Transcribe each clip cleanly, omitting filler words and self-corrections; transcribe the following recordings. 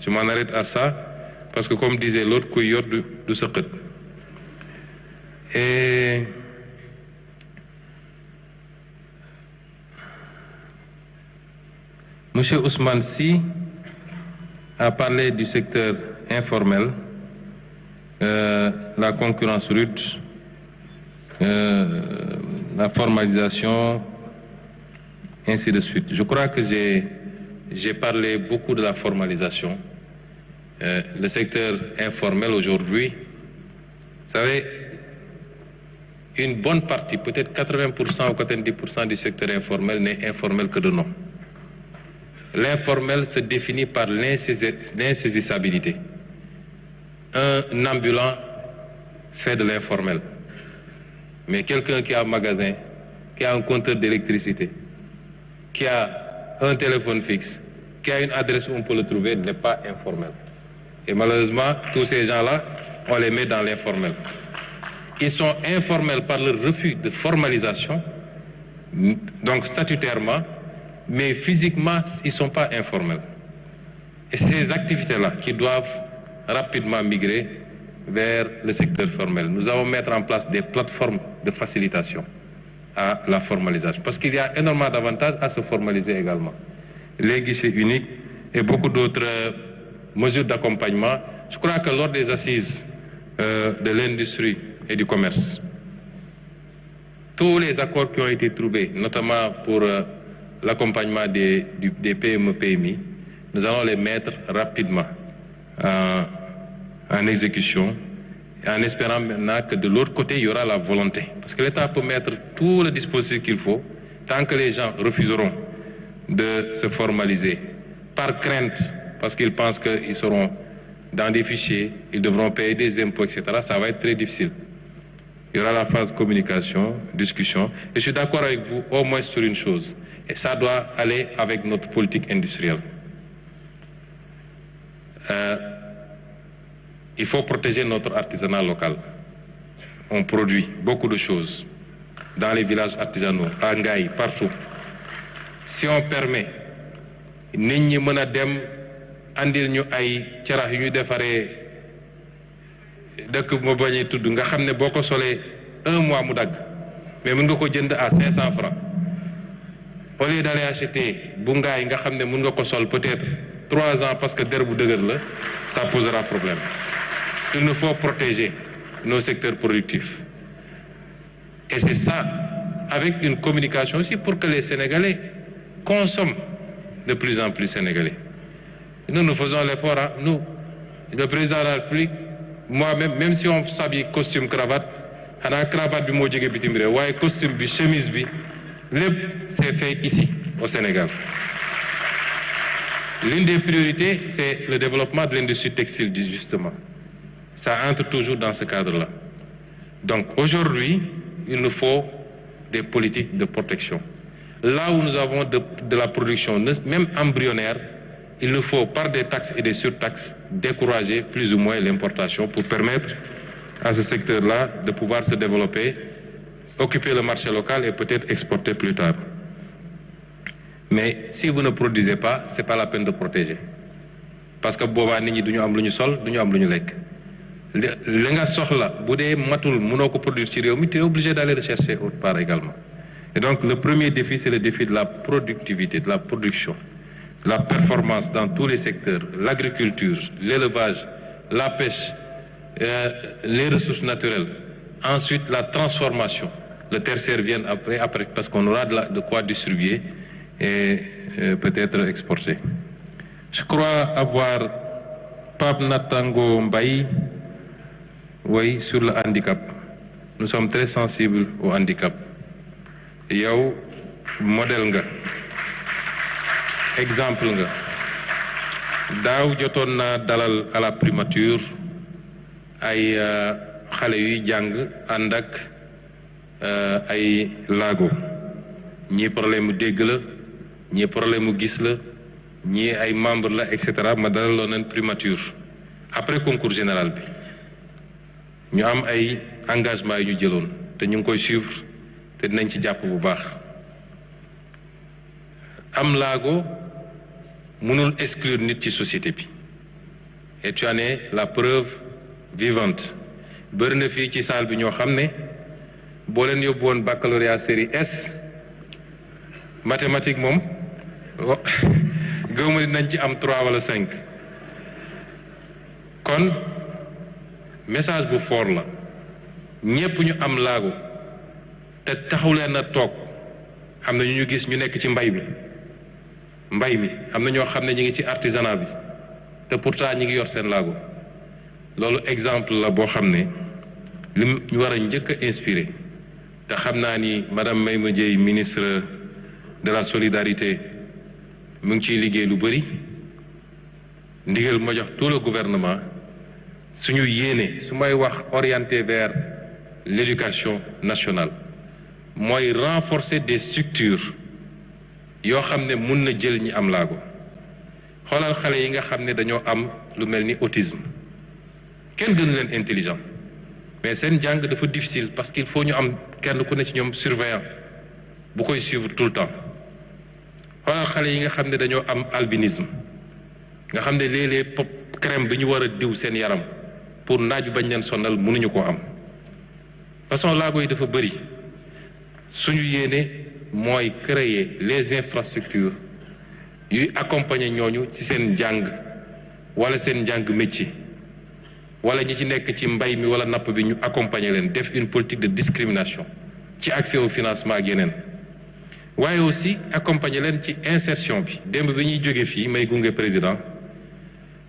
Je m'en arrête à ça, parce que comme disait l'autre, kuy yor du sëqët. Et Monsieur Ousmane Sy a parlé du secteur informel, la concurrence rude, la formalisation, ainsi de suite. Je crois que j'ai parlé beaucoup de la formalisation. Le secteur informel aujourd'hui, vous savez, une bonne partie, peut-être 80% ou 90% du secteur informel n'est informel que de nom. L'informel se définit par l'insaisissabilité. Un ambulant fait de l'informel. Mais quelqu'un qui a un magasin, qui a un compteur d'électricité, qui a un téléphone fixe, qui a une adresse où on peut le trouver, n'est pas informel. Et malheureusement, tous ces gens-là, on les met dans l'informel. Ils sont informels par le refus de formalisation, donc statutairement, mais physiquement, ils ne sont pas informels. Et c'est ces activités-là qui doivent rapidement migrer vers le secteur formel. Nous allons mettre en place des plateformes de facilitation à la formalisation, parce qu'il y a énormément d'avantages à se formaliser également. Les guichets uniques et beaucoup d'autres mesures d'accompagnement. Je crois que lors des assises de l'industrie et du commerce, tous les accords qui ont été trouvés, notamment pour l'accompagnement des PME-PMI, nous allons les mettre rapidement en exécution, en espérant maintenant que de l'autre côté, il y aura la volonté. Parce que l'État peut mettre tout le dispositif qu'il faut, tant que les gens refuseront de se formaliser, par crainte, parce qu'ils pensent qu'ils seront dans des fichiers, ils devront payer des impôts, etc., ça va être très difficile. Il y aura la phase communication, discussion. Et je suis d'accord avec vous, au moins sur une chose. Et ça doit aller avec notre politique industrielle. Il faut protéger notre artisanat local. On produit beaucoup de choses dans les villages artisanaux, à Ngaye, partout. Si on permet, nit ñi mën a dem andil ñu ay carax yu ñu defaree dëkk ma bañee tudd nga xam ne boo ko solee 1 mois mu dagg, mais mën nga ko jënd à 500 francs. Au lieu d'aller acheter bu Ngaye nga xam ne mën nga ko sol peut-être 3 ans parce que der bu dëgër la, ça posera problème. Il nous faut protéger nos secteurs productifs. Et c'est ça, avec une communication aussi pour que les Sénégalais consomment de plus en plus sénégalais. Nous faisons l'effort, hein? Nous, le président de la République, moi-même, même si on s'habille costume, cravate, on a cravate du mot bitim ouais, costume, chemise, c'est fait ici, au Sénégal. L'une des priorités, c'est le développement de l'industrie textile, justement. Ça entre toujours dans ce cadre-là. Donc aujourd'hui, il nous faut des politiques de protection. Là où nous avons de la production, même embryonnaire, il nous faut, par des taxes et des surtaxes, décourager plus ou moins l'importation pour permettre à ce secteur-là de pouvoir se développer, occuper le marché local et peut-être exporter plus tard. Mais si vous ne produisez pas, ce n'est pas la peine de protéger. Parce que boba nit ñi duñu am luñu sol, duñu am luñu lekk. Li nga soxla bu dee matul mënoo ko produire ci réew mi, tu es obligé d'aller rechercher autre part également. Et donc le premier défi, c'est le défi de la productivité, de la production, la performance dans tous les secteurs, l'agriculture, l'élevage, la pêche, les ressources naturelles. Ensuite, la transformation. Le tertiaire vient après parce qu'on aura de quoi distribuer et peut-être exporter. Je crois avoir Pape Natango Mbaye, oui, sur le handicap. Nous sommes très sensibles au handicap. Yow modèle nga, exemple nga. Daaw jotoon naa dalal à la primature ay xale yuy jàng ànd ak ay laago. ñii problème mu dégg la, ñii problème mu gis la, ñii ay membre la, etc. ma dalaloon nañ primature après concours général bi. ñu am ay engagement yu ñu jëloon te ñu ngi koy suivre te dinañ ci jàpp bu baax. Am laago mënul exclure nit ci société bi. et tu en es la preuve vivante bëri na fii ci salle bi ñoo xam ne boo leen yóbbu woon baccalauréat série S mathématique moom gëw ma ni nañ ci am 3 wala 5 kon message bu fort la ñépp ñu am laago te taxaw leen na toog am na ñu gis ñu nekk ci mbay mi am na ñoo xam ne ñi ngi ci artisanat bi te pourtant ñi ngi yor seen laago loolu exemple la boo xam ne li ñu war a njëkk a inspiré te xam naa ni madame Maymouna Dièye ministre de la solidarité mu ngi ciy liggéey lu bëri ndigal ma jox tout le gouvernement suñu yéene su may wax orienté vers l'éducation nationale mooy renforcer des structures yoo xam ne mun na jël ñi am laago xoolal xale yi nga xam ne dañoo am lu mel ni autisme kenn gënu leen intelligent mais seen jàng dafa difficile parce qu'il faut ñu am kenn ku ne ci ñoom surveillant bu koy suivre tout le temps xoolal xale yi nga xam ne dañoo am albinisme nga xam ne léeg-léeg pop crème bi ñu war a diw seen yaram pour naaj bi bañ leen sonal mënuñu koo am façon laago yi dafa bëri suñu yéene mooy créer les infrastructures yuy accompagner ñooñu ci seen njàng wala seen njàng métier wala ñi ci nekk ci mbay mi wala napp bi ñu accompagner leen def une politique de discrimination ci accès au financement ak yeneen waaye aussi accompagner leen ci insertion bi démb bi ñuy jóge fii may gunge président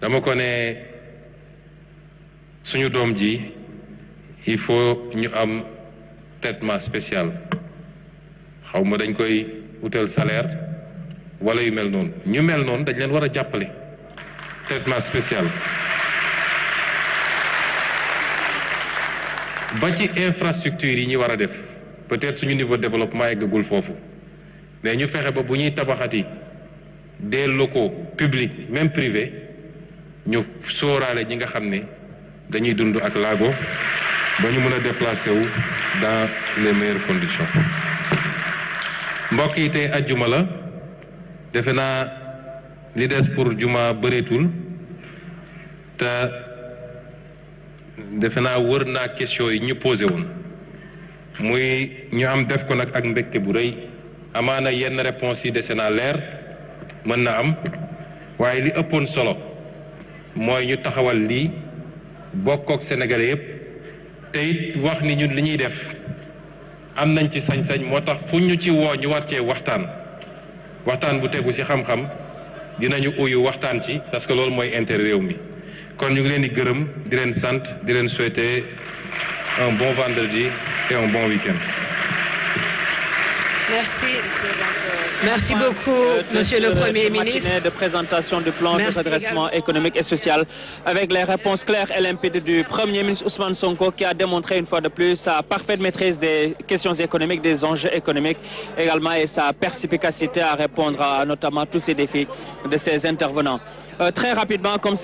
dama ko ne suñu doom ji il faut ñu am traitement spécial xaw ma dañ koy wutal salaire wala yu mel noonu ñu mel noonu dañ leen war a jàppale traitement spécial ba ci infrastructure yi ñu war a def peut-être suñu niveau de développement eggagul foofu mais ñu fexe ba bu ñuy tabaxati des locaux publics même privés ñu sóoraale ñi nga xam ne dañuy dund ak laago ba ñu mën a déplacer wu dans les meilleures conditions mbokk yi tey ajjuma la defe naa li des pour juma bëreetul te defe naa wër naa question yi ñu posé woon muy ñu am def ko nag ak mbégte bu rëy amaana yenn réponse yi dese naa leer mën na am waaye li ëppoon solo mooy ñu taxawal lii bokkook sénégalais yépp te it wax ni ñun li ñuy def am nañ ci sañ-sañ moo tax fu ñu ci woo ñu war cee waxtaan bu tegu ci xam-xam dinañu uyu waxtaan ci parce que loolu mooy intérêt réew mi kon ñu ngi leen di gërëm di leen sant di leen souhaiter un bon vendredi et un bon week-end. Merci beaucoup, Monsieur le Premier ministre. De présentation du plan de redressement économique et social avec les réponses claires et limpides du Premier ministre Ousmane Sonko qui a démontré une fois de plus sa parfaite maîtrise des questions économiques, des enjeux économiques également et sa perspicacité à répondre à notamment tous ces défis de ces intervenants. Très rapidement, comme c'est